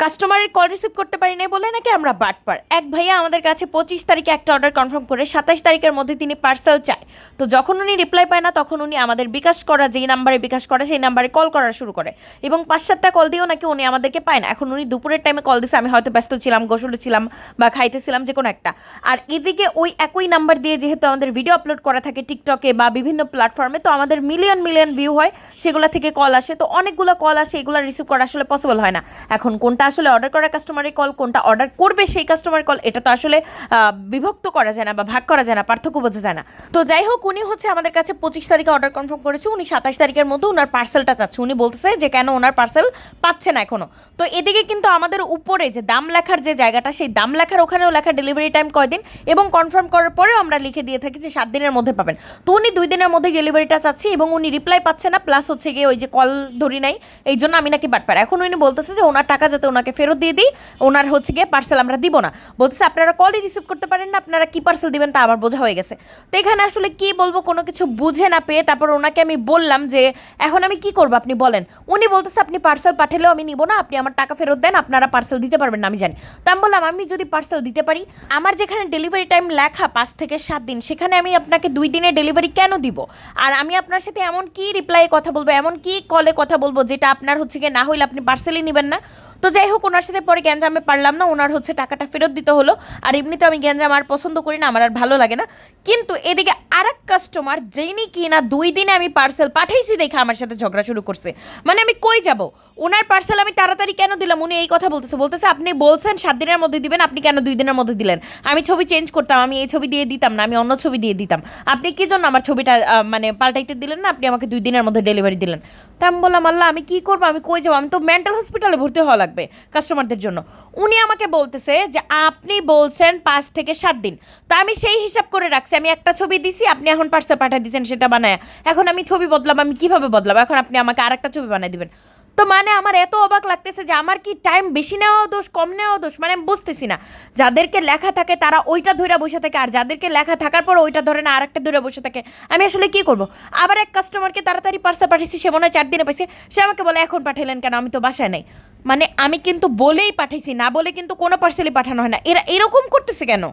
কাস্টমারের call receive করতে পারি নাই বলে নাকি আমরা বাটপার। এক ভাইয়া আমাদের কাছে 25 তারিখে একটা অর্ডার কনফার্ম করে 27 তারিখের মধ্যে তিনি পার্সেল চায়। তো যখন উনি রিপ্লাই পায় না তখন উনি আমাদের বিকাশ করা যেই নাম্বারে বিকাশ করা সেই নাম্বারে কল করা শুরু করে এবং 5-7টা কল দিয়েও নাকি উনি আমাদেরকে পায় না। এখন উনি দুপুরের টাইমে কল দিছে, আমি হয়তো ব্যস্ত ছিলাম, গোসলে ছিলাম বা খাইতেছিলাম, যে কোনো একটা। আর এদিকে ওই একই নাম্বার দিয়ে যেহেতু আমাদের ভিডিও আপলোড করা থাকে টিকটকে বা বিভিন্ন প্ল্যাটফর্মে, তো আমাদের মিলিয়ন মিলিয়ন ভিউ হয়, সেগুলো থেকে কল আসে। তো অনেকগুলো কল আসে, এগুলো রিসিভ করা আসলে পসিবল হয় না। এখন কোনটা আসলে অর্ডার করা কাস্টমারের কল, কোনটা অর্ডার করবে সেই কাস্টমার কল, এটা তো আসলে বিভক্ত করা যায় না বা ভাগ করা যায় না, পার্থক্য বোঝা যায় না। তো যাই হোক, উনি হচ্ছে আমাদের কাছে 25 তারিখে অর্ডার কনফার্ম করেছে, উনি 27 তারিখের মধ্যে ওনার পার্সেলটা চাচ্ছে। উনি বলতেছে যে কেন ওনার পার্সেল পাচ্ছে না এখনো। তো এদিকে কিন্তু আমাদের উপরে যে দাম লেখার যে জায়গাটা, সেই দাম লেখার ওখানেও লেখা ডেলিভারি টাইম কয়দিন, এবং কনফার্ম করার পরেও আমরা লিখে দিয়ে থাকি যে 7 দিনের মধ্যে পাবেন। তো উনি 2 দিনের মধ্যে ডেলিভারিটা চাচ্ছে এবং উনি রিপ্লাই পাচ্ছে না, প্লাস হচ্ছে গিয়ে ওই যে কল ধরি নাই, এই জন্য আমি নাকি বাটপার। এখন উনি বলতেছে যে ওনার টাকা যাতে ওনাকে ফেরত দিয়ে দিই, ওনার হচ্ছে গিয়ে পার্সেল আমরা দিব না। বলতেছে আপনারা কলই রিসিভ করতে পারেন না, আপনারা কি পার্সেল দিবেন তা আমার বোঝা হয়ে গেছে। তো এখানে আসলে কি বলবো, কোনো কিছু বুঝে না পেয়ে তারপর ওনাকে আমি বললাম যে এখন আমি কি করবো আপনি বলেন। উনি বলতেছে আপনি পার্সেল পাঠালেও আমি নিব না, আপনি আমার টাকা ফেরত দেন, আপনারা পার্সেল দিতে পারবেন না আমি জানি। তো আমি বললাম আমি যদি পার্সেল দিতে পারি, আমার যেখানে ডেলিভারি টাইম লেখা 5 থেকে 7 দিন, সেখানে আমি আপনাকে 2 দিনের ডেলিভারি কেন দিব? আর আমি আপনার সাথে এমন কি রিপ্লাই কথা বলবো, এমন কি কলে কথা বলবো যেটা আপনার হচ্ছে গিয়ে না হইলে আপনি পার্সেলই নেবেন না? তো যাই হোক, ওনার সাথে পরে গ্যাঞ্জামে পারলাম না, ওনার হচ্ছে টাকাটা ফেরত দিতে হলো। আর এমনিতে আমি গ্যাঞ্জাম আর পছন্দ করি না, আমার আর ভালো লাগে না। কিন্তু এদিকে আরেক কাস্টমার যেইনি কি না 2 দিনে আমি পার্সেল পাঠাইছি দেখে আমার সাথে ঝগড়া শুরু করছে। মানে আমি কই যাব, ওনার পার্সেল আমি তাড়াতাড়ি কেন দিলাম, উনি এই কথা বলতেছে আপনি বলছেন 7 দিনের মধ্যে দিবেন, আপনি কেন 2 দিনের মধ্যে দিলেন? আমি ছবি চেঞ্জ করতাম, আমি এই ছবি দিয়ে দিতাম না, আমি অন্য ছবি দিয়ে দিতাম, আপনি কি জন্য আমার ছবিটা মানে পাল্টাইতে দিলেন না, আপনি আমাকে 2 দিনের মধ্যে ডেলিভারি দিলেন। তা আমি বললাম আল্লাহ আমি কি করবো, আমি কই যাবো, আমি তো মেন্টাল হসপিটালে ভর্তি হওয়া লাগবে কাস্টমারদের জন্য। উনি আমাকে বলতেছে যে আপনি বলছেন 5 থেকে 7 দিন, তা আমি সেই হিসাব করে রাখছি, আমি একটা ছবি দিছি, আপনি এখন পার্সেল পাঠিয়ে দিয়েছেন সেটা বানায়, এখন আমি ছবি বদলাবো, আমি কিভাবে বদলাবো, এখন আপনি আমাকে আরেকটা ছবি বানিয়ে দিবেন। তো মানে আমার এত অবাক লাগতেছে যে আমার কি টাইম বেশি নেওয়াও দোষ, কম নেওয়াও দোষ, মানে আমি বুঝতেছি না। যাদেরকে লেখা থাকে তারা ওইটা ধরে বসে থাকে, আর যাদেরকে লেখা থাকার পর ওইটা ধরে না আরেকটা ধরে বসে থাকে। আমি আসলে কি করব? আবার এক কাস্টমারকে তাড়াতাড়ি পার্সেল পাঠিয়েছি, সে মনে হয় 4 দিনে পাইছে, সে আমাকে বলে এখন পাঠাইলেন কেন, আমি তো বাসায় নাই। মানে আমি কিন্তু বলেই পাঠাইছি, না বলে কিন্তু কোনো পার্সেলই পাঠানো হয় না, এরা এরকম করতেছে কেন?